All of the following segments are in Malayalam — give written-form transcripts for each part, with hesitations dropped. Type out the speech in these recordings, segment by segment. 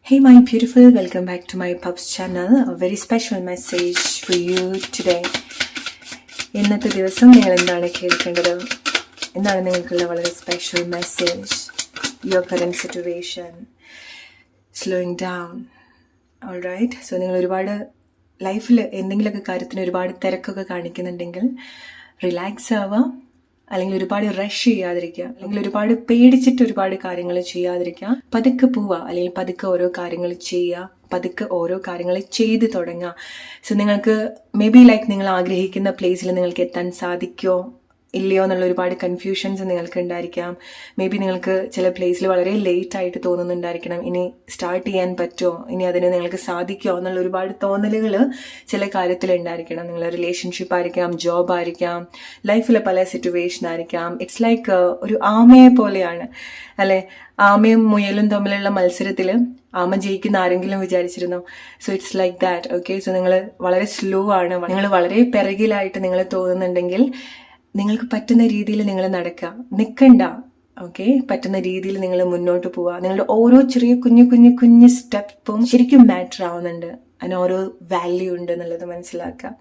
Hey my beautiful, welcome back to my Pups channel. A very special message for you today. ഇന്നത്തെ ദിവസം നിങ്ങൾ എന്താണ് കേൾക്കേണ്ടത്? എന്താണ് നിങ്ങൾക്കുള്ള വളരെ special message? Your current situation, slowing down. Alright, so നിങ്ങൾ ഒരുപാട് ലൈഫിൽ എന്തെങ്കിലുമൊക്കെ കാര്യത്തിന് ഒരുപാട് തിരക്കൊക്കെ കാണിക്കുന്നുണ്ടെങ്കിൽ റിലാക്സ് ആവാം, അല്ലെങ്കിൽ ഒരുപാട് റഷ് ചെയ്യാതിരിക്കുക, അല്ലെങ്കിൽ ഒരുപാട് പേടിച്ചിട്ട് ഒരുപാട് കാര്യങ്ങൾ ചെയ്യാതിരിക്കുക. പതുക്കെ പോവുക, അല്ലെങ്കിൽ പതുക്കെ ഓരോ കാര്യങ്ങൾ ചെയ്യുക, പതുക്കെ ഓരോ കാര്യങ്ങൾ ചെയ്ത് തുടങ്ങുക. സോ നിങ്ങൾക്ക് മേ ബി ലൈക്ക് നിങ്ങൾ ആഗ്രഹിക്കുന്ന പ്ലേസിൽ നിങ്ങൾക്ക് എത്താൻ സാധിക്കുമോ ഇല്ലയോ എന്നുള്ള ഒരുപാട് കൺഫ്യൂഷൻസ് നിങ്ങൾക്ക് ഉണ്ടായിരിക്കാം. മേ ബി നിങ്ങൾക്ക് ചില പ്ലേസിൽ വളരെ ലേറ്റ് ആയിട്ട് തോന്നുന്നുണ്ടായിരിക്കണം, ഇനി സ്റ്റാർട്ട് ചെയ്യാൻ പറ്റുമോ, ഇനി അതിന് നിങ്ങൾക്ക് സാധിക്കുമോ എന്നുള്ള ഒരുപാട് തോന്നലുകൾ ചില കാര്യത്തിൽ ഉണ്ടായിരിക്കണം. നിങ്ങൾ റിലേഷൻഷിപ്പ് ആയിരിക്കാം, ജോബ് ആയിരിക്കാം, ലൈഫിലെ പല സിറ്റുവേഷൻ ആയിരിക്കാം. ഇറ്റ്സ് ലൈക്ക് ഒരു ആമയെ പോലെയാണ് അല്ലെ. ആമയും മുയലും തമ്മിലുള്ള മത്സരത്തിൽ ആമ ജയിക്കുന്ന ആരെങ്കിലും വിചാരിച്ചിരുന്നോ? So it's like that. Okay, so നിങ്ങൾ വളരെ സ്ലോ ആണ്, നിങ്ങൾ വളരെ പിറകിലായിട്ട് നിങ്ങൾ തോന്നുന്നുണ്ടെങ്കിൽ നിങ്ങൾക്ക് പറ്റുന്ന രീതിയിൽ നിങ്ങൾ നടക്കുക, നിൽക്കണ്ട. ഓക്കെ, പറ്റുന്ന രീതിയിൽ നിങ്ങൾ മുന്നോട്ട് പോവുക. നിങ്ങളുടെ ഓരോ ചെറിയ കുഞ്ഞു സ്റ്റെപ്പും ശരിക്കും മാറ്റർ ആവുന്നുണ്ട്, അതിന് ഓരോ വാല്യൂ ഉണ്ട് എന്നുള്ളത് മനസ്സിലാക്കുക.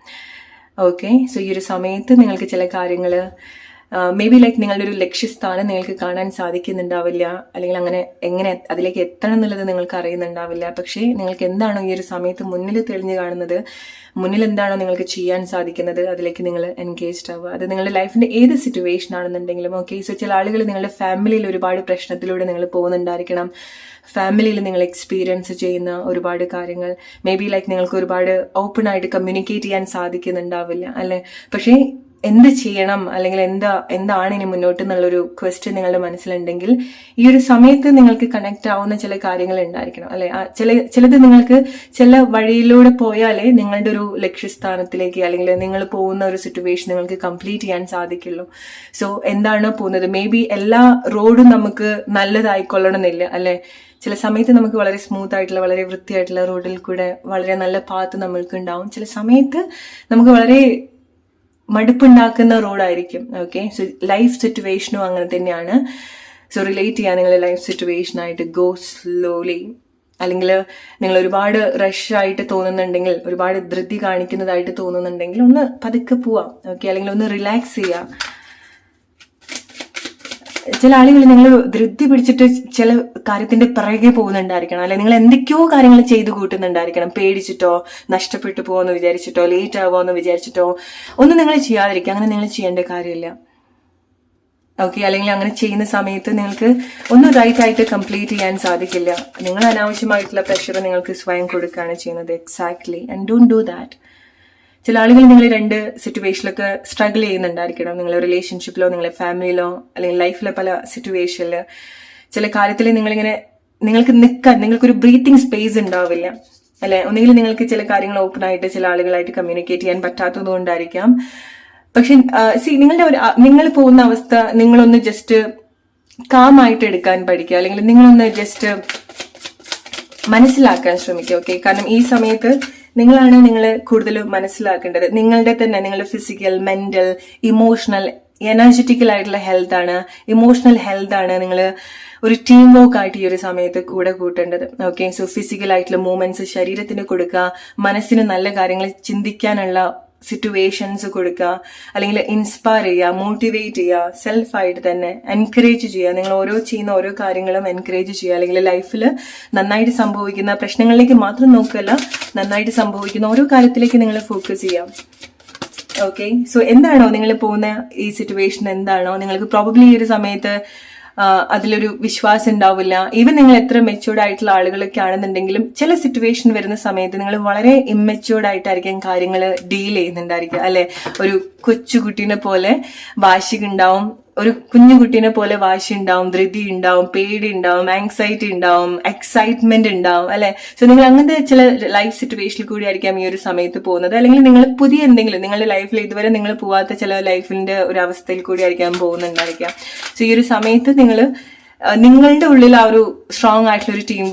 ഓക്കെ, സോ ഈ ഒരു സമയത്ത് നിങ്ങൾക്ക് ചില കാര്യങ്ങൾ മേ ബി ലൈക്ക് നിങ്ങളുടെ ഒരു ലക്ഷ്യസ്ഥാനം നിങ്ങൾക്ക് കാണാൻ സാധിക്കുന്നുണ്ടാവില്ല, അല്ലെങ്കിൽ അങ്ങനെ എങ്ങനെ അതിലേക്ക് എത്തണം എന്നുള്ളത് നിങ്ങൾക്ക് അറിയുന്നുണ്ടാവില്ല. പക്ഷേ നിങ്ങൾക്ക് എന്താണോ ഈ ഒരു സമയത്ത് മുന്നിൽ തെളിഞ്ഞു കാണുന്നത്, മുന്നിൽ എന്താണോ നിങ്ങൾക്ക് ചെയ്യാൻ സാധിക്കുന്നത്, അതിലേക്ക് നിങ്ങൾ എൻഗേജ്ഡ് ആവുക. അത് നിങ്ങളുടെ ലൈഫിന്റെ ഏത് സിറ്റുവേഷൻ ആണെന്നുണ്ടെങ്കിലും. ഓക്കെ, സോ ചില ആളുകൾ നിങ്ങളുടെ ഫാമിലിയിൽ ഒരുപാട് പ്രശ്നത്തിലൂടെ നിങ്ങൾ പോകുന്നുണ്ടായിരിക്കണം. ഫാമിലിയിൽ നിങ്ങൾ എക്സ്പീരിയൻസ് ചെയ്യുന്ന ഒരുപാട് കാര്യങ്ങൾ മേ ബി ലൈക്ക് നിങ്ങൾക്ക് ഒരുപാട് ഓപ്പൺ ആയിട്ട് കമ്മ്യൂണിക്കേറ്റ് ചെയ്യാൻ സാധിക്കുന്നുണ്ടാവില്ല അല്ലെ. പക്ഷേ എന്ത് ചെയ്യണം, അല്ലെങ്കിൽ എന്താണ് ഇനി മുന്നോട്ട് എന്നുള്ളൊരു ക്വസ്റ്റ്യൻ നിങ്ങളുടെ മനസ്സിലുണ്ടെങ്കിൽ ഈ ഒരു സമയത്ത് നിങ്ങൾക്ക് കണക്ട് ആവുന്ന ചില കാര്യങ്ങൾ ഉണ്ടായിരിക്കണം അല്ലെ. ചിലത് നിങ്ങൾക്ക് ചില വഴിയിലൂടെ പോയാലേ നിങ്ങളുടെ ഒരു ലക്ഷ്യസ്ഥാനത്തിലേക്ക്, അല്ലെങ്കിൽ നിങ്ങൾ പോകുന്ന ഒരു സിറ്റുവേഷൻ നിങ്ങൾക്ക് കംപ്ലീറ്റ് ചെയ്യാൻ സാധിക്കുള്ളൂ. സോ എന്താണോ പോകുന്നത്, മേ ബി എല്ലാ റോഡും നമുക്ക് നല്ലതായിക്കൊള്ളണമെന്നില്ല അല്ലെ. ചില സമയത്ത് നമുക്ക് വളരെ സ്മൂത്ത് ആയിട്ടുള്ള, വളരെ വൃത്തിയായിട്ടുള്ള റോഡിൽ കൂടെ വളരെ നല്ല പാത്ത് നമ്മൾക്ക് ഉണ്ടാവും. ചില സമയത്ത് നമുക്ക് വളരെ മടുപ്പുണ്ടാക്കുന്ന റോഡായിരിക്കും. ഓക്കെ, സോ ലൈഫ് സിറ്റുവേഷനും അങ്ങനെ തന്നെയാണ്. സോ റിലേറ്റ് ചെയ്യാൻ നിങ്ങളുടെ ലൈഫ് സിറ്റുവേഷനായിട്ട് ഗോ സ്ലോലി. അല്ലെങ്കിൽ നിങ്ങൾ ഒരുപാട് റഷായിട്ട് തോന്നുന്നുണ്ടെങ്കിൽ, ഒരുപാട് ധൃതി കാണിക്കുന്നതായിട്ട് തോന്നുന്നുണ്ടെങ്കിൽ ഒന്ന് പതുക്കെ പോവാം. ഓക്കെ, അല്ലെങ്കിൽ ഒന്ന് റിലാക്സ് ചെയ്യാം. ചില ആളുകൾ നിങ്ങൾ ധൃതി പിടിച്ചിട്ട് ചില കാര്യത്തിന്റെ പിറകെ പോകുന്നുണ്ടായിരിക്കണം അല്ലെ. നിങ്ങൾ എന്തൊക്കെയോ കാര്യങ്ങൾ ചെയ്തു കൂട്ടുന്നുണ്ടായിരിക്കണം, പേടിച്ചിട്ടോ, നഷ്ടപ്പെട്ടു പോകുമെന്ന് വിചാരിച്ചിട്ടോ, ലേറ്റ് ആവുമെന്ന് വിചാരിച്ചിട്ടോ. ഒന്നും നിങ്ങൾ ചെയ്യാതിരിക്കുക, അങ്ങനെ നിങ്ങൾ ചെയ്യേണ്ട കാര്യമില്ല. ഓക്കെ, അല്ലെങ്കിൽ അങ്ങനെ ചെയ്യുന്ന സമയത്ത് നിങ്ങൾക്ക് ഒന്നും റൈറ്റ് ആയിട്ട് കംപ്ലീറ്റ് ചെയ്യാൻ സാധിക്കില്ല. നിങ്ങൾ അനാവശ്യമായിട്ടുള്ള പ്രഷർ നിങ്ങൾക്ക് സ്വയം കൊടുക്കുകയാണ് ചെയ്യുന്നത്. Exactly, and don't do that. ചില ആളുകൾ നിങ്ങൾ രണ്ട് സിറ്റുവേഷനിലൊക്കെ സ്ട്രഗിൾ ചെയ്യുന്നുണ്ടായിരിക്കണം. നിങ്ങളുടെ റിലേഷൻഷിപ്പിലോ, നിങ്ങളുടെ ഫാമിലിയിലോ, അല്ലെങ്കിൽ ലൈഫിലെ പല സിറ്റുവേഷനിൽ ചില കാര്യത്തിൽ നിങ്ങൾക്ക് നിൽക്കാൻ നിങ്ങൾക്കൊരു ബ്രീത്തിങ് സ്പേസ് ഉണ്ടാവില്ല അല്ലെ. ഒന്നുകിൽ നിങ്ങൾക്ക് ചില കാര്യങ്ങൾ ഓപ്പൺ ആയിട്ട് ചില ആളുകളായിട്ട് കമ്മ്യൂണിക്കേറ്റ് ചെയ്യാൻ പറ്റാത്തത് കൊണ്ടായിരിക്കാം. പക്ഷെ നിങ്ങൾ പോകുന്ന അവസ്ഥ നിങ്ങളൊന്ന് ജസ്റ്റ് കാമായിട്ട് എടുക്കാൻ പഠിക്കുക, അല്ലെങ്കിൽ നിങ്ങളൊന്ന് ജസ്റ്റ് മനസ്സിലാക്കാൻ ശ്രമിക്കുക. ഓക്കെ, കാരണം ഈ സമയത്ത് നിങ്ങളാണ് നിങ്ങൾ കൂടുതൽ മനസ്സിലാക്കേണ്ടത്. നിങ്ങളുടെ ഫിസിക്കൽ, മെന്റൽ, ഇമോഷണൽ, എനർജറ്റിക്കൽ ആയിട്ടുള്ള ഹെൽത്ത് ആണ്, ഇമോഷണൽ ഹെൽത്ത് ആണ് നിങ്ങൾ ഒരു ടീം വർക്ക് ആയിട്ട് ഈ ഒരു സമയത്ത് കൂടെ കൂട്ടേണ്ടത്. ഓക്കെ, സോ ഫിസിക്കൽ ആയിട്ടുള്ള മൂവ്മെന്റ്സ് ശരീരത്തിന് കൊടുക്കുക, മനസ്സിന് നല്ല കാര്യങ്ങൾ ചിന്തിക്കാനുള്ള സിറ്റുവേഷൻസ് കൊടുക്കുക, അല്ലെങ്കിൽ ഇൻസ്പയർ ചെയ്യുക, മോട്ടിവേറ്റ് ചെയ്യുക, സെൽഫായിട്ട് തന്നെ എൻകറേജ് ചെയ്യുക. നിങ്ങൾ ചെയ്യുന്ന ഓരോ കാര്യങ്ങളും എൻകറേജ് ചെയ്യുക, അല്ലെങ്കിൽ ലൈഫിൽ നന്നായിട്ട് സംഭവിക്കുന്ന പ്രശ്നങ്ങളിലേക്ക് മാത്രം നോക്കുകയല്ല, നന്നായിട്ട് സംഭവിക്കുന്ന ഓരോ കാര്യത്തിലേക്ക് നിങ്ങൾ ഫോക്കസ് ചെയ്യാം. ഓക്കെ, സോ എന്താണോ നിങ്ങൾ പോകുന്ന ഈ സിറ്റുവേഷൻ, എന്താണോ നിങ്ങൾക്ക് പ്രോബബ്ലി ഈ ഒരു സമയത്ത് അതിലൊരു വിശ്വാസം ഉണ്ടാവില്ല. ഈവൻ നിങ്ങൾ എത്ര മെച്യൂർഡ് ആയിട്ടുള്ള ആളുകളൊക്കെ ആണെന്നുണ്ടെങ്കിലും ചില സിറ്റുവേഷൻ വരുന്ന സമയത്ത് നിങ്ങൾ വളരെ ഇമ്മെച്യൂർഡ് ആയിട്ടായിരിക്കും കാര്യങ്ങൾ ഡീൽ ചെയ്യുന്നുണ്ടായിരിക്കുക അല്ലെ. ഒരു കൊച്ചുകുട്ടീനെ പോലെ വാശിക്കുണ്ടാവും, ഒരു കുഞ്ഞുകുട്ടീനെ പോലെ വാശി ഉണ്ടാവും, ധൃതി ഉണ്ടാവും, പേടി ഉണ്ടാവും, ആങ്സൈറ്റി ഉണ്ടാവും, എക്സൈറ്റ്മെന്റ് ഉണ്ടാവും അല്ലെ. സോ നിങ്ങൾ അങ്ങനത്തെ ചില ലൈഫ് സിറ്റുവേഷനിൽ കൂടി ആയിരിക്കാം ഈ ഒരു സമയത്ത് പോകുന്നത്, അല്ലെങ്കിൽ നിങ്ങൾ പുതിയ എന്തെങ്കിലും നിങ്ങളുടെ ലൈഫിൽ ഇതുവരെ നിങ്ങൾ പോവാത്ത ചില ലൈഫിന്റെ ഒരു അവസ്ഥയിൽ കൂടി ആയിരിക്കാം പോകുന്നുണ്ടായിരിക്കാം. സോ ഈ ഒരു സമയത്ത് നിങ്ങളുടെ ഉള്ളിൽ ആ ഒരു സ്ട്രോങ് ആയിട്ടുള്ള ഒരു ടീം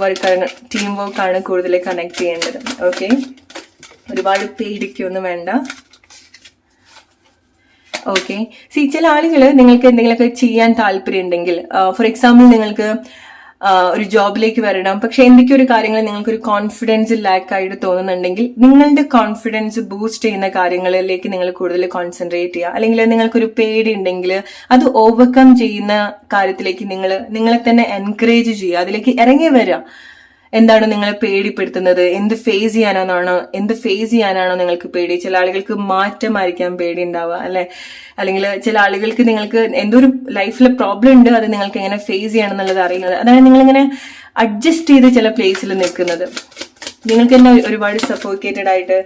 വർക്കാണ് കൂടുതൽ കണക്ട് ചെയ്യേണ്ടത്. ഓക്കെ, ഒരുപാട് പേടിക്കൊന്നും വേണ്ട. ഓക്കെ, ചില ആളുകൾ നിങ്ങൾക്ക് എന്തെങ്കിലുമൊക്കെ ചെയ്യാൻ താല്പര്യം ഉണ്ടെങ്കിൽ, ഫോർ എക്സാമ്പിൾ നിങ്ങൾക്ക് ഒരു ജോബിലേക്ക് വരണം. പക്ഷെ എന്തൊക്കെ ഒരു കാര്യങ്ങൾ നിങ്ങൾക്കൊരു കോൺഫിഡൻസ് ലാക്ക് ആയിട്ട് തോന്നുന്നുണ്ടെങ്കിൽ നിങ്ങളുടെ കോൺഫിഡൻസ് ബൂസ്റ്റ് ചെയ്യുന്ന കാര്യങ്ങളിലേക്ക് നിങ്ങൾ കൂടുതൽ കോൺസെൻട്രേറ്റ് ചെയ്യുക. അല്ലെങ്കിൽ നിങ്ങൾക്കൊരു പേടി ഉണ്ടെങ്കിൽ അത് ഓവർകം ചെയ്യുന്ന കാര്യത്തിലേക്ക് നിങ്ങളെ തന്നെ എൻകറേജ് ചെയ്യുക, അതിലേക്ക് ഇറങ്ങി വരിക. എന്താണ് നിങ്ങളെ പേടിപ്പെടുത്തുന്നത്, എന്ത് ഫേസ് ചെയ്യാനാണോ നിങ്ങൾക്ക് പേടി? ചില ആളുകൾക്ക് മാറ്റമായിരിക്കാം പേടി ഉണ്ടാവുക, അല്ലെ? അല്ലെങ്കിൽ ചില ആളുകൾക്ക് നിങ്ങൾക്ക് എന്തോ ഒരു ലൈഫിൽ പ്രോബ്ലം ഉണ്ട്, അത് നിങ്ങൾക്ക് എങ്ങനെ ഫേസ് ചെയ്യണം എന്നുള്ളത് അറിയുന്നത്. അതാണ് നിങ്ങളിങ്ങനെ അഡ്ജസ്റ്റ് ചെയ്ത് ചില പ്ലേസിൽ നിൽക്കുന്നത്. നിങ്ങൾക്ക് തന്നെ ഒരുപാട് സഫോക്കേറ്റഡ് ആയിട്ട്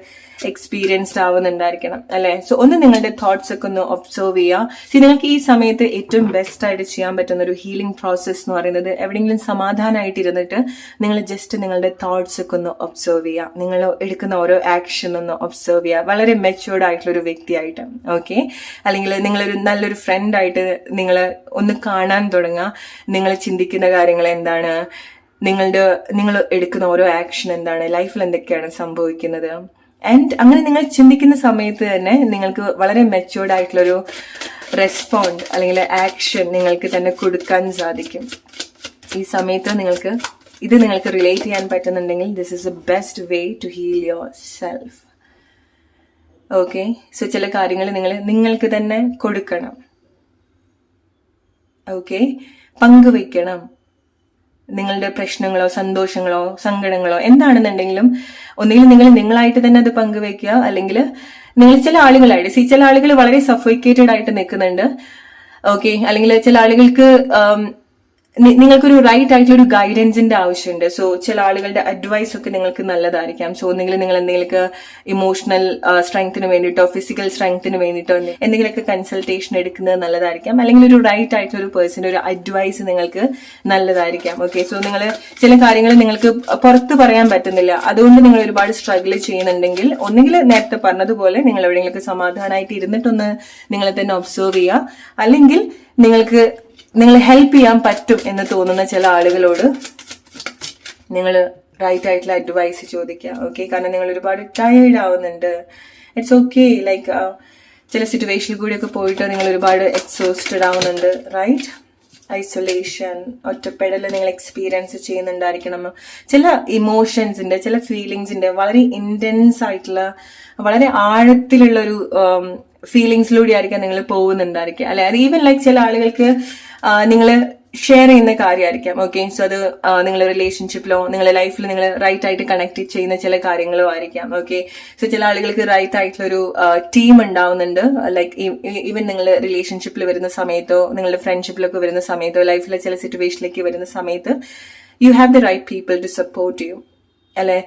എക്സ്പീരിയൻസ്ഡ് ആവുന്നുണ്ടായിരിക്കണം, അല്ലെ? സോ ഒന്ന് നിങ്ങളുടെ തോട്ട്സ് ഒക്കെ ഒന്ന് ഒബ്സർവ് ചെയ്യുക. നിങ്ങൾക്ക് ഈ സമയത്ത് ഏറ്റവും ബെസ്റ്റ് ആയിട്ട് ചെയ്യാൻ പറ്റുന്ന ഒരു ഹീലിംഗ് പ്രോസസ് എന്ന് പറയുന്നത് എവിടെയെങ്കിലും സമാധാനമായിട്ട് ഇരുന്നിട്ട് നിങ്ങൾ ജസ്റ്റ് നിങ്ങളുടെ തോട്ട്സ് ഒക്കെ ഒന്ന് ഒബ്സർവ് ചെയ്യുക. നിങ്ങൾ എടുക്കുന്ന ഓരോ ആക്ഷൻ ഒന്ന് ഒബ്സർവ് ചെയ്യുക, വളരെ മെച്യൂർഡ് ആയിട്ടുള്ള ഒരു വ്യക്തിയായിട്ട്. ഓക്കെ, അല്ലെങ്കിൽ നിങ്ങളൊരു നല്ലൊരു ഫ്രണ്ടായിട്ട് നിങ്ങൾ ഒന്ന് കാണാൻ തുടങ്ങുക. നിങ്ങൾ ചിന്തിക്കുന്ന കാര്യങ്ങൾ എന്താണ്, നിങ്ങൾ എടുക്കുന്ന ഓരോ ആക്ഷൻ എന്താണ്, ലൈഫിൽ എന്തൊക്കെയാണ് സംഭവിക്കുന്നത്. ആൻഡ് അങ്ങനെ നിങ്ങൾ ചിന്തിക്കുന്ന സമയത്ത് തന്നെ നിങ്ങൾക്ക് വളരെ മെച്യൂർഡ് ആയിട്ടുള്ളൊരു റെസ്പോണ്ട് അല്ലെങ്കിൽ ആക്ഷൻ നിങ്ങൾക്ക് തന്നെ കൊടുക്കാൻ സാധിക്കും. ഈ സമയത്ത് നിങ്ങൾക്ക് റിലേറ്റ് ചെയ്യാൻ പറ്റുന്നുണ്ടെങ്കിൽ this is a best way to heal yourself. Okay, so ചില കാര്യങ്ങൾ നിങ്ങൾക്ക് തന്നെ കൊടുക്കണം. ഓക്കെ, പങ്കുവയ്ക്കണം. നിങ്ങളുടെ പ്രശ്നങ്ങളോ സന്തോഷങ്ങളോ സങ്കടങ്ങളോ എന്താണെന്നുണ്ടെങ്കിലും ഒന്നുകിൽ നിങ്ങളായിട്ട് തന്നെ അത് പങ്കുവെക്കുക, അല്ലെങ്കിൽ നിങ്ങൾ ചില ആളുകൾ വളരെ സഫോക്കേറ്റഡ് ആയിട്ട് നിൽക്കുന്നുണ്ട്. ഓക്കെ, അല്ലെങ്കിൽ ചില ആളുകൾക്ക് നിങ്ങൾക്കൊരു റൈറ്റ് ആയിട്ടുള്ള ഒരു ഗൈഡൻസിന്റെ ആവശ്യമുണ്ട്. സോ ചില ആളുകളുടെ അഡ്വൈസ് ഒക്കെ നിങ്ങൾക്ക് നല്ലതായിരിക്കാം. സോ ഒന്നെങ്കിൽ നിങ്ങൾ എന്തെങ്കിലുമൊക്കെ ഇമോഷണൽ സ്ട്രെങ്ത്തിന് വേണ്ടിയിട്ടോ ഫിസിക്കൽ സ്ട്രെങ്ത്തിന് വേണ്ടിയിട്ടോ എന്തെങ്കിലുമൊക്കെ കൺസൾട്ടേഷൻ എടുക്കുന്നത് നല്ലതായിരിക്കാം. അല്ലെങ്കിൽ ഒരു റൈറ്റ് ആയിട്ടുള്ള ഒരു പേഴ്സന്റെ ഒരു അഡ്വൈസ് നിങ്ങൾക്ക് നല്ലതായിരിക്കാം. ഓക്കെ, സോ ചില കാര്യങ്ങൾ നിങ്ങൾക്ക് പുറത്ത് പറയാൻ പറ്റുന്നില്ല, അതുകൊണ്ട് നിങ്ങൾ ഒരുപാട് സ്ട്രഗിൾ ചെയ്യുന്നുണ്ടെങ്കിൽ ഒന്നെങ്കിൽ നേരത്തെ പറഞ്ഞതുപോലെ നിങ്ങൾ എവിടെയെങ്കിലുമൊക്കെ സമാധാനമായിട്ട് ഇരുന്നിട്ടൊന്ന് നിങ്ങളെ തന്നെ ഒബ്സർവ് ചെയ്യുക. അല്ലെങ്കിൽ നിങ്ങളെ ഹെൽപ്പ് ചെയ്യാൻ പറ്റും എന്ന് തോന്നുന്ന ചില ആളുകളോട് നിങ്ങൾ റൈറ്റ് ആയിട്ടുള്ള അഡ്വൈസ് ചോദിക്കുക. ഓക്കെ, കാരണം നിങ്ങൾ ഒരുപാട് ടയേർഡ് ആവുന്നുണ്ട്. ഇറ്റ്സ് ഓക്കെ, ലൈക്ക് ചില സിറ്റുവേഷനിൽ കൂടിയൊക്കെ പോയിട്ട് നിങ്ങൾ ഒരുപാട് എക്സോസ്റ്റഡ് ആവുന്നുണ്ട്. റൈറ്റ്, ഐസൊലേഷൻ, ഒറ്റപ്പെടൽ നിങ്ങൾ എക്സ്പീരിയൻസ് ചെയ്യുന്നുണ്ടായിരിക്കണം. ചില ഇമോഷൻസിന്റെ ചില ഫീലിങ്സിന്റെ വളരെ ഇന്റൻസ് ആയിട്ടുള്ള വളരെ ആഴത്തിലുള്ള ഒരു ഫീലിങ്സിലൂടെ ആയിരിക്കാം നിങ്ങൾ പോകുന്നുണ്ടായിരിക്കുക, അല്ലെ? അത് ഈവൻ ലൈക്ക് ചില ആളുകൾക്ക് നിങ്ങൾ ഷെയർ ചെയ്യുന്ന കാര്യമായിരിക്കാം. ഓക്കെ, സോ അത് നിങ്ങളുടെ റിലേഷൻഷിപ്പിലോ നിങ്ങളുടെ ലൈഫിൽ നിങ്ങൾ റൈറ്റ് ആയിട്ട് കണക്ട് ചെയ്യുന്ന ചില കാര്യങ്ങളോ ആയിരിക്കാം. ഓക്കെ, സോ ചില ആളുകൾക്ക് റൈറ്റ് ആയിട്ടുള്ളൊരു ടീം ഉണ്ടാവുന്നുണ്ട്. ലൈക്ക് ഈവൻ നിങ്ങൾ റിലേഷൻഷിപ്പിൽ വരുന്ന സമയത്തോ നിങ്ങളുടെ ഫ്രണ്ട്ഷിപ്പിലൊക്കെ വരുന്ന സമയത്തോ ലൈഫിലെ ചില സിറ്റുവേഷനിലേക്ക് വരുന്ന സമയത്ത് you have the right people to support you, അല്ലെ?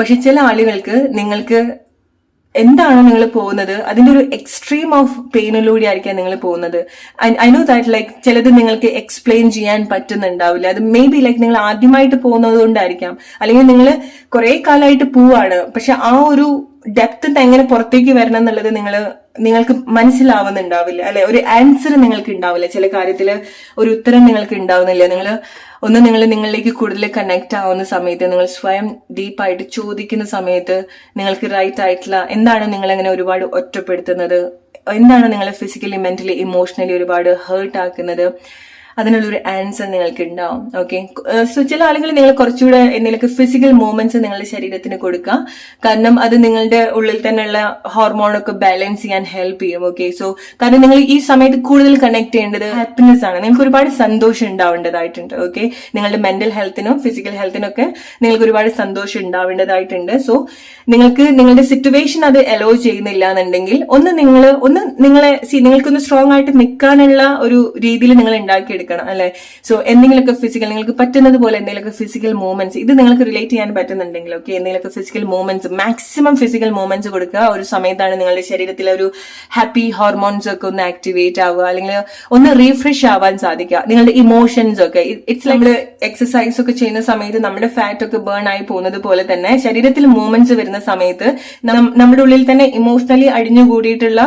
പക്ഷെ ചില ആളുകൾക്ക് നിങ്ങൾക്ക് എന്താണോ നിങ്ങൾ പോകുന്നത് അതിന്റെ ഒരു എക്സ്ട്രീം ഓഫ് പെയിനിലൂടെ ആയിരിക്കാം നിങ്ങൾ പോകുന്നത്. ഐ നോ ദാറ്റ് ലൈക്ക് ചിലത് നിങ്ങൾക്ക് എക്സ്പ്ലെയിൻ ചെയ്യാൻ പറ്റുന്നുണ്ടാവില്ല. അത് മേ ബി ലൈക്ക് നിങ്ങൾ ആദ്യമായിട്ട് പോകുന്നത് കൊണ്ടായിരിക്കാം, അല്ലെങ്കിൽ നിങ്ങൾ കുറെ കാലമായിട്ട് പോവാണ്, പക്ഷെ ആ ഒരു ഡെപ്ത് എങ്ങനെ പുറത്തേക്ക് വരണം എന്നുള്ളത് നിങ്ങൾക്ക് മനസ്സിലാവുന്നുണ്ടാവില്ല, അല്ലെ? ഒരു ആൻസർ നിങ്ങൾക്ക് ഉണ്ടാവില്ല, ചില കാര്യത്തില് ഒരു ഉത്തരം നിങ്ങൾക്ക് ഉണ്ടാവുന്നില്ല. നിങ്ങൾ നിങ്ങളിലേക്ക് കൂടുതൽ കണക്ട് ആവുന്ന സമയത്ത്, നിങ്ങൾ സ്വയം ഡീപ്പായിട്ട് ചോദിക്കുന്ന സമയത്ത് നിങ്ങൾക്ക് റൈറ്റ് ആയിട്ടുള്ള എന്താണ് നിങ്ങളെങ്ങനെ ഒരുപാട് ഒറ്റപ്പെടുത്തുന്നത്, എന്താണ് നിങ്ങളെ ഫിസിക്കലി മെന്റലി ഇമോഷണലി ഒരുപാട് ഹേർട്ട് ആക്കുന്നത്, അതിനുള്ളൊരു ആൻസർ നിങ്ങൾക്ക് ഉണ്ടാവും. ഓക്കെ, സോ ചില ആളുകൾ നിങ്ങൾ കുറച്ചുകൂടെ എന്തെങ്കിലുമൊക്കെ ഫിസിക്കൽ മൂവ്മെന്റ്സ് നിങ്ങളുടെ ശരീരത്തിന് കൊടുക്കുക, കാരണം അത് നിങ്ങളുടെ ഉള്ളിൽ തന്നെയുള്ള ഹോർമോണൊക്കെ ബാലൻസ് ചെയ്യാൻ ഹെൽപ്പ് ചെയ്യും. ഓക്കെ, സോ കാരണം നിങ്ങൾ ഈ സമയത്ത് കൂടുതൽ കണക്ട് ചെയ്യേണ്ടത് ഹാപ്പിനെസ് ആണ്. നിങ്ങൾക്ക് ഒരുപാട് സന്തോഷം ഉണ്ടാവേണ്ടതായിട്ടുണ്ട്. ഓക്കെ, നിങ്ങളുടെ മെന്റൽ ഹെൽത്തിനും ഫിസിക്കൽ ഹെൽത്തിനും ഒക്കെ നിങ്ങൾക്ക് ഒരുപാട് സന്തോഷം ഉണ്ടാവേണ്ടതായിട്ടുണ്ട്. സോ നിങ്ങളുടെ സിറ്റുവേഷൻ അത് അലോ ചെയ്യുന്നില്ല എന്നുണ്ടെങ്കിൽ നിങ്ങൾക്കൊന്ന് സ്ട്രോങ് ആയിട്ട് നിൽക്കാനുള്ള ഒരു രീതിയിൽ നിങ്ങൾ ഉണ്ടാക്കിയെടുക്കണം, അല്ലെ? സോ എന്തെങ്കിലുമൊക്കെ ഫിസിക്കൽ നിങ്ങൾക്ക് പറ്റുന്നത് പോലെ എന്തെങ്കിലുമൊക്കെ ഫിസിക്കൽ മൂവ്മെന്റ്സ്, ഇത് നിങ്ങൾക്ക് റിലേറ്റ് ചെയ്യാൻ പറ്റുന്നുണ്ടെങ്കിൽ ഓക്കെ, എന്തെങ്കിലുമൊക്കെ physical movements, maximum physical movements കൊടുക്കുക. ഒരു സമയത്താണ് നിങ്ങളുടെ ശരീരത്തിലെ ഒരു ഹാപ്പി ഹോർമോൺസ് ഒക്കെ ഒന്ന് ആക്ടിവേറ്റ് ആവുക, അല്ലെങ്കിൽ ഒന്ന് റീഫ്രഷ് ആവാൻ സാധിക്കുക. നിങ്ങളുടെ ഇമോഷൻസ് ഒക്കെ ഇറ്റ്സ് ലൈക്ക് എക്സസൈസ് ഒക്കെ ചെയ്യുന്ന സമയത്ത് നമ്മുടെ ഫാറ്റ് ഒക്കെ ബേൺ ആയി പോകുന്നത് പോലെ തന്നെ ശരീരത്തിൽ മൂവ്മെന്റ്സ് വരുന്ന സമയത്ത് നമ്മുടെ ഉള്ളിൽ തന്നെ ഇമോഷണലി അടിഞ്ഞുകൂടിയിട്ടുള്ള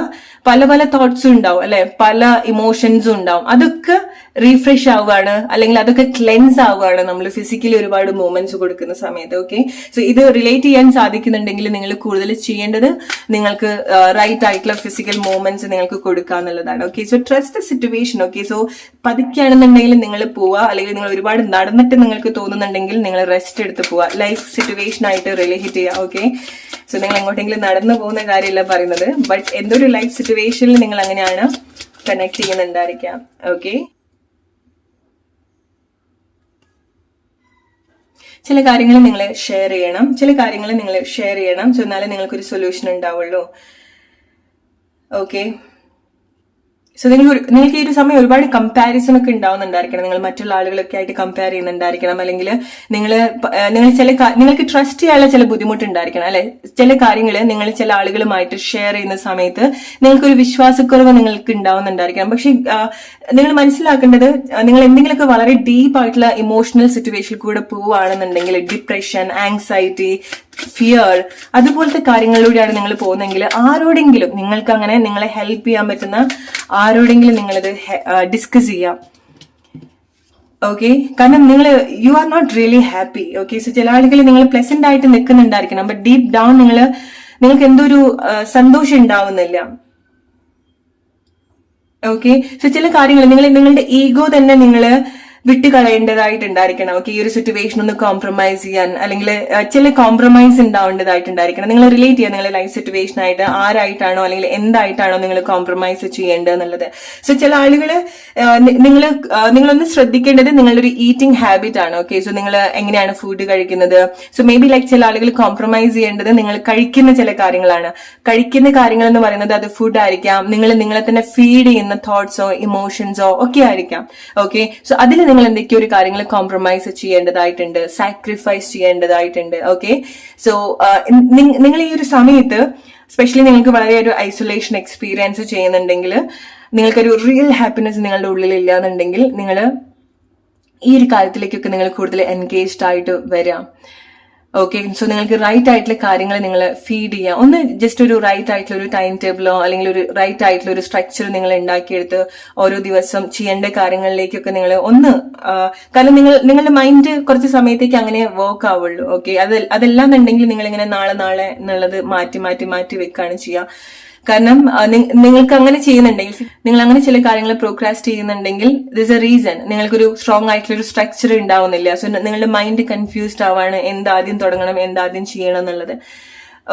പല തോട്ട്സും ഉണ്ടാവും, അല്ലെ? പല ഇമോഷൻസും ഉണ്ടാവും. അതൊക്കെ റീഫ്രഷ് ആവുകയാണ്, അല്ലെങ്കിൽ അതൊക്കെ ക്ലെൻസ് ആവുകയാണ് നമ്മൾ ഫിസിക്കലി ഒരുപാട് മൂവ്മെന്റ്സ് കൊടുക്കുന്ന സമയത്ത്. ഓക്കെ, സോ ഇത് റിലേറ്റ് ചെയ്യാൻ സാധിക്കുന്നുണ്ടെങ്കിൽ നിങ്ങൾ കൂടുതൽ ചെയ്യേണ്ടത് നിങ്ങൾക്ക് റൈറ്റ് ആയിട്ടുള്ള ഫിസിക്കൽ മൂവ്മെന്റ്സ് നിങ്ങൾക്ക് കൊടുക്കുക എന്നുള്ളതാണ്. Okay, so trust the situation. Okay, so പതുക്കെയാണെന്നുണ്ടെങ്കിൽ നിങ്ങൾ പോവുക, അല്ലെങ്കിൽ നിങ്ങൾ ഒരുപാട് നടന്നിട്ട് നിങ്ങൾക്ക് തോന്നുന്നുണ്ടെങ്കിൽ നിങ്ങൾ റെസ്റ്റ് എടുത്ത് പോവുക. ലൈഫ് സിറ്റുവേഷൻ ആയിട്ട് റിലേറ്റ് ചെയ്യുക. ഓക്കെ, സോ നിങ്ങൾ എങ്ങോട്ടെങ്കിലും നടന്നു പോകുന്ന കാര്യമല്ല പറയുന്നത്, ബട്ട് എന്തൊരു ലൈഫ് സിറ്റുവേഷനിൽ നിങ്ങൾ അങ്ങനെയാണ് കണക്ട് ചെയ്യുന്നുണ്ടായിരിക്കാം. ഓക്കെ, ചില കാര്യങ്ങൾ നിങ്ങൾ ഷെയർ ചെയ്യണം, സോ എന്നാലേ നിങ്ങൾക്കൊരു സൊല്യൂഷൻ ഉണ്ടാവുള്ളൂ. ഓക്കെ, സോ നിങ്ങൾക്ക് ഈ ഒരു സമയം ഒരുപാട് കമ്പാരിസൺ ഒക്കെ ഉണ്ടാവുന്നുണ്ടായിരിക്കണം. നിങ്ങൾ മറ്റുള്ള ആളുകളൊക്കെ ആയിട്ട് കമ്പയർ ചെയ്യുന്നുണ്ടായിരിക്കണം, അല്ലെങ്കിൽ നിങ്ങൾക്ക് ട്രസ്റ്റ് ചെയ്യാനുള്ള ചില ബുദ്ധിമുട്ടുണ്ടായിരിക്കണം, അല്ലെ? ചില കാര്യങ്ങൾ നിങ്ങൾ ചില ആളുകളുമായിട്ട് ഷെയർ ചെയ്യുന്ന സമയത്ത് നിങ്ങൾക്കൊരു വിശ്വാസക്കുറവ് നിങ്ങൾക്ക് ഉണ്ടാവുന്നുണ്ടായിരിക്കണം. പക്ഷെ നിങ്ങൾ മനസ്സിലാക്കേണ്ടത്, നിങ്ങൾ എന്തെങ്കിലുമൊക്കെ വളരെ ഡീപ്പ് ആയിട്ടുള്ള ഇമോഷണൽ സിറ്റുവേഷനിൽ കൂടെ പോവുകയാണെന്നുണ്ടെങ്കിൽ, ഡിപ്രഷൻ, ആങ്സൈറ്റി, ഫിയർ, അതുപോലത്തെ കാര്യങ്ങളിലൂടെയാണ് നിങ്ങൾ പോകുന്നതെങ്കിൽ ആരോടെങ്കിലും നിങ്ങൾക്ക് അങ്ങനെ നിങ്ങളെ ഹെൽപ്പ് ചെയ്യാൻ പറ്റുന്ന ആരോടെങ്കിലും നിങ്ങളത് ഡിസ്കസ് ചെയ്യാം. ഓക്കെ, കാരണം you are not really happy. Okay, so ചില ആളുകൾ നിങ്ങൾ പ്ലസന്റ് ആയിട്ട് നിൽക്കുന്നുണ്ടായിരിക്കണം, ബട്ട് ഡീപ് ഡൗൺ നിങ്ങൾക്ക് എന്തോ ഒരു സന്തോഷം ഉണ്ടാവുന്നില്ല. ഓക്കെ, സോ ചില കാര്യങ്ങൾ നിങ്ങളുടെ ഈഗോ തന്നെ നിങ്ങൾ വിട്ടുകളയേണ്ടതായിട്ടുണ്ടായിരിക്കണം. ഓക്കെ, ഈ ഒരു സിറ്റുവേഷൻ ഒന്ന് കോംപ്രമൈസ് ചെയ്യാൻ, അല്ലെങ്കിൽ ചില കോംപ്രമൈസ് ഉണ്ടാവേണ്ടതായിട്ടുണ്ടായിരിക്കണം. നിങ്ങൾ റിലേറ്റ് ചെയ്യാൻ നിങ്ങളുടെ ലൈഫ് സിറ്റുവേഷൻ ആയിട്ട് ആരായിട്ടാണോ അല്ലെങ്കിൽ എന്തായിട്ടാണോ നിങ്ങൾ കോംപ്രമൈസ് ചെയ്യേണ്ടത് എന്നുള്ളത്. സോ ചില ആളുകൾ നിങ്ങളൊന്ന് ശ്രദ്ധിക്കേണ്ടത് നിങ്ങളുടെ ഒരു ഈറ്റിംഗ് ഹാബിറ്റ് ആണ്. ഓക്കെ, സോ നിങ്ങൾ എങ്ങനെയാണ് ഫുഡ് കഴിക്കുന്നത്. സോ മേ ബി ലൈക്ക് ചില ആളുകൾ കോംപ്രമൈസ് ചെയ്യേണ്ടത് നിങ്ങൾ കഴിക്കുന്ന ചില കാര്യങ്ങളാണ്. കഴിക്കുന്ന കാര്യങ്ങൾ എന്ന് പറയുന്നത് അത് ഫുഡ് ആയിരിക്കാം, നിങ്ങളെ തന്നെ ഫീഡ് ചെയ്യുന്ന തോട്ട്സോ ഇമോഷൻസോ ഒക്കെ ആയിരിക്കാം. ഓക്കെ, സോ അതിൽ നിങ്ങൾ എന്തൊക്കെയോ ഒരു കാര്യങ്ങൾ കോംപ്രമൈസ് ചെയ്യേണ്ടതായിട്ടുണ്ട്, സാക്രിഫൈസ് ചെയ്യേണ്ടതായിട്ടുണ്ട്. ഓക്കെ, സോ നിങ്ങൾ ഈ ഒരു സമയത്ത് സ്പെഷ്യലി നിങ്ങൾക്ക് വളരെ ഒരു ഐസൊലേഷൻ എക്സ്പീരിയൻസ് ചെയ്യുന്നുണ്ടെങ്കിൽ, നിങ്ങൾക്കൊരു റിയൽ ഹാപ്പിനെസ് നിങ്ങളുടെ ഉള്ളിൽ ഇല്ല എന്നുണ്ടെങ്കിൽ, നിങ്ങൾ ഈ ഒരു കാര്യത്തിലേക്കൊക്കെ നിങ്ങൾ കൂടുതൽ എൻഗേജ്ഡ് ആയിട്ട് വരാം. ഓക്കെ, സോ നിങ്ങൾക്ക് റൈറ്റ് ആയിട്ടുള്ള കാര്യങ്ങൾ നിങ്ങൾ ഫീഡ് ചെയ്യാം. ഒന്ന് ജസ്റ്റ് ഒരു റൈറ്റ് ആയിട്ടുള്ള ഒരു ടൈം ടേബിളോ അല്ലെങ്കിൽ ഒരു റൈറ്റ് ആയിട്ടുള്ള ഒരു സ്ട്രക്ചർ നിങ്ങൾ ഉണ്ടാക്കിയെടുത്ത് ഓരോ ദിവസം ചെയ്യേണ്ട കാര്യങ്ങളിലേക്കൊക്കെ നിങ്ങൾ കാരണം നിങ്ങളുടെ മൈൻഡ് കുറച്ച് സമയത്തേക്ക് അങ്ങനെ വർക്ക് ആവുള്ളൂ. ഓക്കെ, അതെല്ലാം എന്നുണ്ടെങ്കിൽ നിങ്ങൾ ഇങ്ങനെ നാളെ എന്നുള്ളത് മാറ്റി വെക്കുകയാണ് ചെയ്യുക. കാരണം നിങ്ങൾക്ക് അങ്ങനെ ചെയ്യുന്നുണ്ടെങ്കിൽ, നിങ്ങൾ അങ്ങനെ ചില കാര്യങ്ങൾ പ്രോക്രാസ്റ്റ് ചെയ്യുന്നുണ്ടെങ്കിൽ, ദിസ് എ റീസൺ. നിങ്ങൾക്കൊരു സ്ട്രോങ് ആയിട്ടുള്ള ഒരു സ്ട്രക്ചർ ഉണ്ടാവുന്നില്ല. സോ നിങ്ങളുടെ മൈൻഡ് കൺഫ്യൂസ്ഡ് ആവാണ്, എന്താദ്യം തുടങ്ങണം, എന്താദ്യം ചെയ്യണം എന്നുള്ളത്.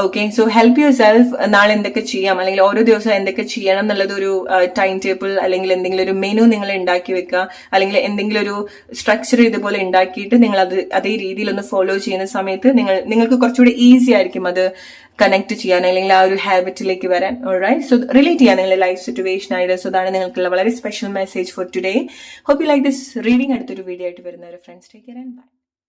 Okay, so help your self. നാളെ എന്തൊക്കെ ചെയ്യാം, അല്ലെങ്കിൽ ഓരോ ദിവസം എന്തൊക്കെ ചെയ്യണം എന്നുള്ളത് ഒരു ടൈം ടേബിൾ അല്ലെങ്കിൽ എന്തെങ്കിലും ഒരു മെനു നിങ്ങൾ ഉണ്ടാക്കി വെക്കുക, അല്ലെങ്കിൽ എന്തെങ്കിലും ഒരു സ്ട്രക്ചർ ഇതുപോലെ ഉണ്ടാക്കിയിട്ട് നിങ്ങൾ അതേ രീതിയിൽ ഒന്ന് ഫോളോ ചെയ്യുന്ന സമയത്ത് നിങ്ങൾക്ക് കുറച്ചുകൂടി ഈസി ആയിരിക്കും അത് കണക്ട് ചെയ്യാൻ, അല്ലെങ്കിൽ ആ ഒരു ഹാബിറ്റിലേക്ക് വരാൻ. ഓൾറൈറ്റ്, സോ റിലേറ്റ് ചെയ്യാൻ നിങ്ങളുടെ ലൈഫ് സിറ്റുവേഷൻ ആയിട്ട്. സോ അതാണ് നിങ്ങൾക്കുള്ള വളരെ special message for today. Hope you like this reading. അടുത്തൊരു വീഡിയോ ആയിട്ട് വരുന്നവരെ friends, take care and by.